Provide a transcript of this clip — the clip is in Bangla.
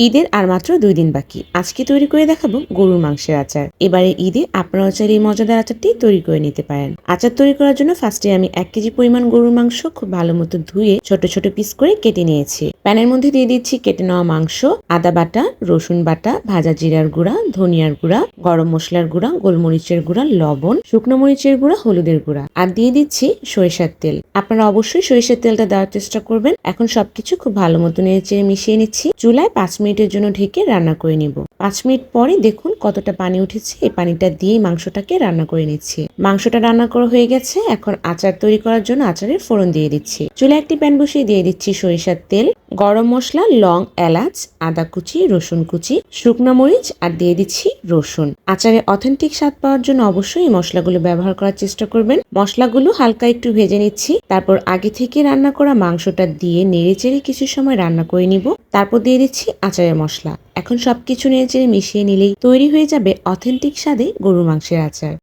ঈদের আর মাত্র 2 দিন বাকি। আজকে তৈরি করে দেখাবো গরুর মাংসের আচার। এবারে ঈদে আপনারাও চাইলে এই মজাদার আচারটি তৈরি করে নিতে পারেন। আচার তৈরি করার জন্য ফার্স্টে আমি 1 কেজি পরিমাণ গরুর মাংস খুব ভালো মতো ধুয়ে ছোট ছোট পিস করে কেটে নিয়েছি। প্যানের মধ্যে দিয়ে দিচ্ছি কেটে নেওয়া মাংস, আদা বাটা, রসুন বাটা, ভাজা জিরার গুঁড়া, ধনিয়ার গুঁড়া, গরম মশলার গুঁড়া, গোলমরিচের গুঁড়া, লবণ, শুকনো মরিচের গুঁড়া, হলুদের গুঁড়া আর দিয়ে দিচ্ছি সরিষার তেল। আপনারা অবশ্যই সরিষার তেলটা দেওয়ার চেষ্টা করবেন। এখন সবকিছু খুব ভালো মতো নেড়েচেড়ে মিশিয়ে নিচ্ছি। চুলায় 5 মিনিটের জন্য ঢেকে রান্না করে নিব। 5 মিনিট পরে দেখুন কতটা পানি উঠেছে। এই পানিটা দিয়ে মাংসটাকে রান্না করে নিচ্ছি। মাংসটা রান্না করা হয়ে গেছে। এখন আচার তৈরি করার জন্য আচারের ফোড়ন দিয়ে দিচ্ছি। চুলায় একটি প্যান বসিয়ে দিয়ে দিচ্ছি সরিষার তেল, গরম মশলা, লং, এলাচ, আদা কুচি, রসুন কুচি, শুকনো মরিচ আর দিয়ে দিচ্ছি রসুন। আচারে অথেন্টিক স্বাদ পাওয়ার জন্য অবশ্যই এই মশলাগুলো ব্যবহার করার চেষ্টা করবেন। মশলাগুলো হালকা একটু ভেজে নিচ্ছি। তারপর আগে থেকে রান্না করা মাংসটা দিয়ে নেড়েচেড়ে কিছু সময় রান্না করে নিব। তারপর দিয়ে দিচ্ছি আচারের মশলা। এখন সবকিছু নেড়েচেড়ে মিশিয়ে নিলেই তৈরি হয়ে যাবে অথেন্টিক স্বাদে গরুর মাংসের আচার।